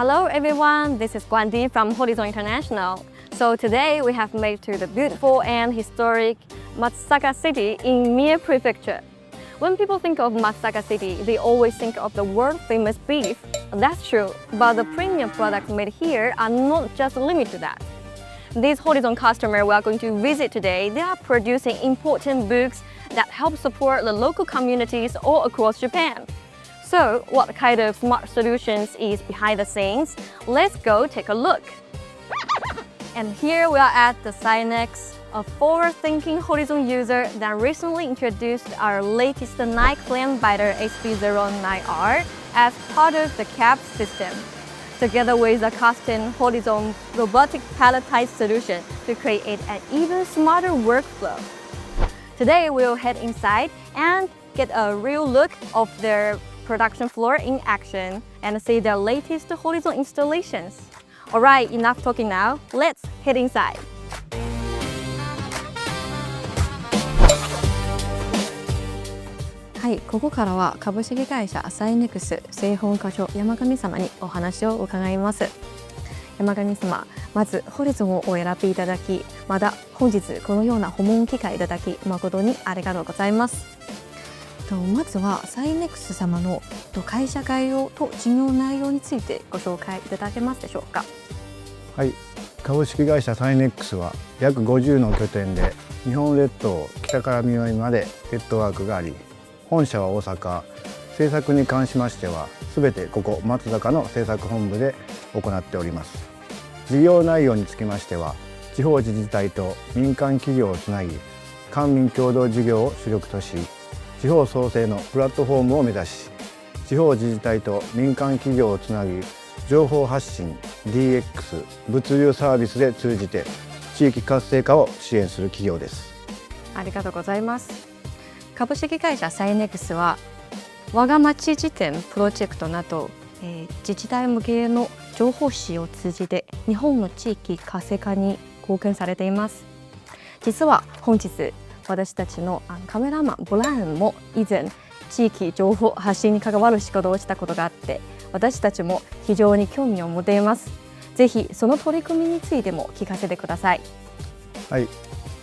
Hello everyone, this is Guandi from Horizon International. So today we have made to the beautiful and historic Matsusaka City in Mie Prefecture. When people think of Matsusaka City, they always think of the world-famous beef. That's true, but the premium products made here are not just limited to that. These Horizon customers we are going to visit today, they are producing important books that help support the local communities all across Japan. So, what kind of smart solutions is behind the scenes? Let's go take a look. And here we are at the Sinex, a forward-thinking Horizon user that recently introduced our latest Nike Flame Biter HP09R as part of the CAP system, together with a custom Horizon robotic palletized solution to create an even smarter workflow. Today we'll head inside and get a real look of their production floor in action and see their latest Horizon installations. Alright, enough talking now. Let's head inside. はい、ここからは株式会社サイネクス製本課長山上様にお話を伺います。山上様、まずホリゾンをお選びいただき、また本日このような訪問機会いただき誠にありがとうございます。まずはサイネクス様の会社概要と事業内容についてご紹介いただけますでしょうか。はい、株式会社サイネックスは約50の拠点で日本列島北から南までネットワークがあり、本社は大阪、制作に関しましては全てここ松坂の制作本部で行っております。事業内容につきましては地方自治体と民間企業をつなぎ官民共同事業を主力とし、地方創生のプラットフォームを目指し、地方自治体と民間企業をつなぎ情報発信、DX、物流サービスで通じて地域活性化を支援する企業です。ありがとうございます。株式会社サイネクスは我が町辞典プロジェクトなど、自治体向けの情報誌を通じて日本の地域活性化に貢献されています。実は本日私たちのカメラマンブラウンも以前地域情報発信に関わる仕事をしたことがあって、私たちも非常に興味を持っています。ぜひその取り組みについても聞かせてください。はい、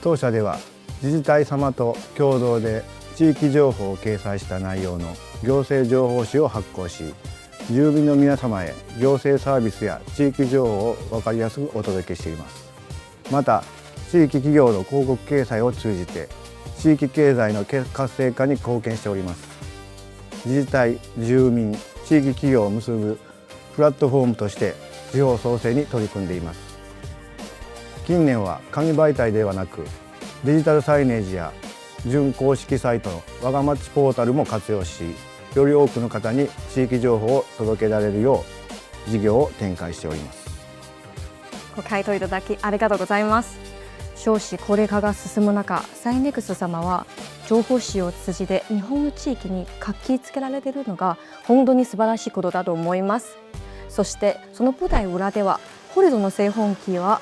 当社では自治体様と共同で地域情報を掲載した内容の行政情報誌を発行し、住民の皆様へ行政サービスや地域情報を分かりやすくお届けしています。また地域企業の広告掲載を通じて地域経済の活性化に貢献しております。自治体、住民、地域企業を結ぶプラットフォームとして地方創生に取り組んでいます。近年は紙媒体ではなくデジタルサイネージや準公式サイトの我が町ポータルも活用し、より多くの方に地域情報を届けられるよう事業を展開しております。ご回答いただきありがとうございます。少子高齢化が進む中、サイネクス様は情報誌を通じて日本の地域に活気づけられているのが本当に素晴らしいことだと思います。そしてその舞台裏ではホリゾンの製本機は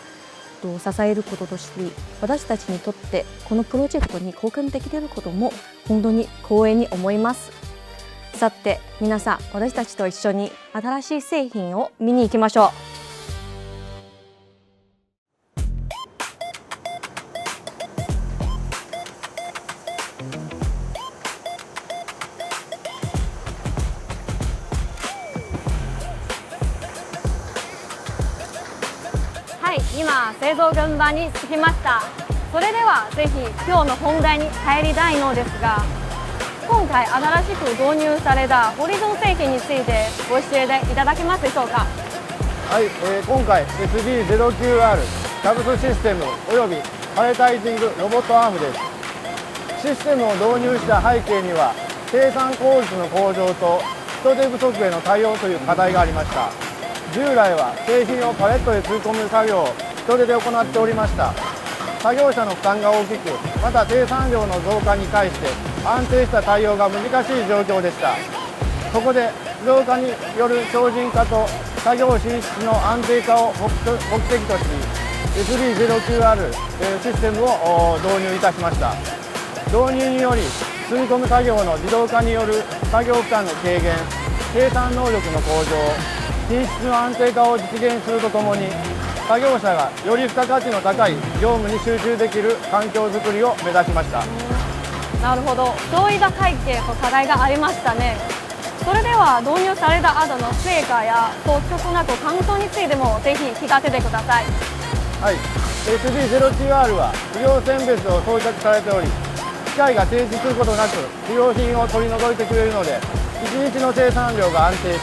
支えることとして、私たちにとってこのプロジェクトに貢献できていることも本当に光栄に思います。さて皆さん、私たちと一緒に新しい製品を見に行きましょう。はい、今製造現場に着きました。それではぜひ今日の本題に入りたいのですが、今回新しく導入されたホリゾン製品についてご教えていただけますでしょうか。はい、今回 SB09R キャブスシステムおよびパレタイジングロボットアームです。システムを導入した背景には生産効率の向上と人手不足への対応という課題がありました。従来は製品をパレットで積み込む作業を人手で行っておりました。作業者の負担が大きく、また生産量の増加に対して安定した対応が難しい状況でした。そこで自動化による精進化と作業品質の安定化を目的とし SB09R システムを導入いたしました。導入により積み込む作業の自動化による作業負担の軽減、生産能力の向上、品質の安定化を実現するとともに、作業者がより付加価値の高い業務に集中できる環境づくりを目指しました。なるほど、そういった背景と課題がありましたね。それでは導入された後の成果や率直な感想についてもぜひ聞かせてください。はい、SB09R は不良選別を装着されており、機械が停止することなく不良品を取り除いてくれるので、1日の生産量が安定し、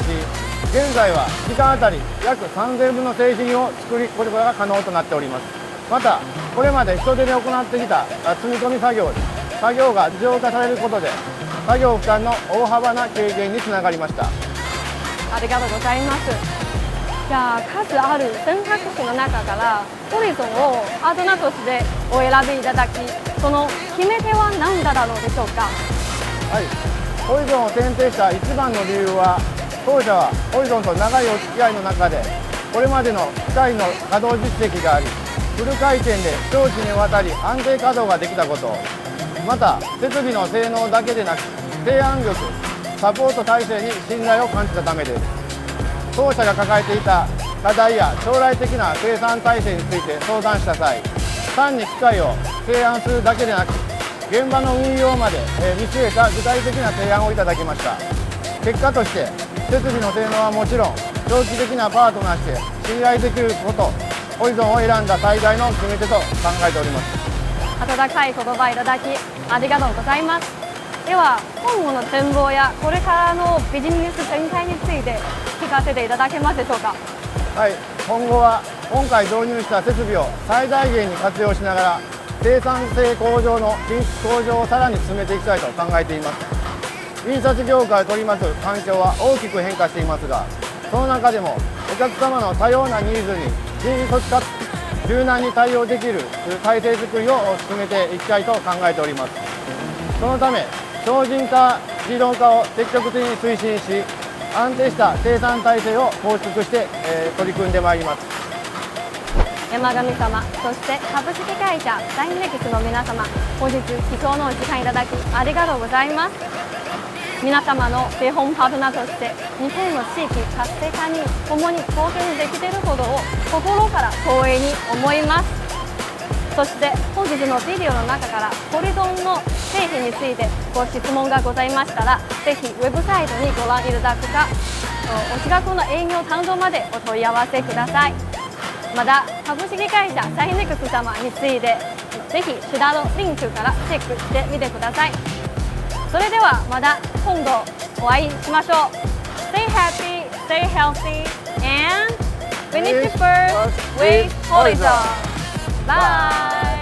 現在は時間あたり約3000分の製品を作ることが可能となっております。また、これまで人手で行ってきた積み込み作業が自動化されることで、作業負担の大幅な軽減につながりました。ありがとうございます。じゃあ、数ある選択肢の中からホリゾンをパートナーとしてお選びいただき、その決め手は何だろうでしょうか。はい、ホリゾンを選定した一番の理由は、当社はホリゾンと長いお付き合いの中で、これまでの機械の稼働実績があり、フル回転で長期にわたり安定稼働ができたこと、また設備の性能だけでなく提案力、サポート体制に信頼を感じたためです。当社が抱えていた課題や将来的な生産体制について相談した際、単に機械を提案するだけでなく、現場の運用まで見据えた具体的な提案をいただきました。結果として設備の性能はもちろん、長期的なパートナーして信頼できること、ホリゾンを選んだ最大の決め手と考えております。温かい言葉いただきありがとうございます。では、今後の展望やこれからのビジネス展開について聞かせていただけますでしょうか。はい、今後は今回導入した設備を最大限に活用しながら、生産性向上の品質向上をさらに進めていきたいと考えています。印刷業界を取り巻く環境は大きく変化していますが、その中でもお客様の多様なニーズに迅速かつ柔軟に対応できる体制づくりを進めていきたいと考えております。そのため精進化、自動化を積極的に推進し、安定した生産体制を構築して、取り組んでまいります。山上様、そして株式会社ダイネクスの皆様、本日貴重なお時間いただきありがとうございます。皆様の製本パートナーとして日本の地域活性化に共に貢献できていることを心から光栄に思います。そして本日のビデオの中からホリゾンの製品についてご質問がございましたら、ぜひウェブサイトにご覧いただくか、お近くの営業担当までお問い合わせください。また株式会社ダイネクス様についてぜひ下のリンクからチェックしてみてください。それではまた今度お会いしましょう。 Stay happy, stay healthy, and finish first with Horizon. Bye!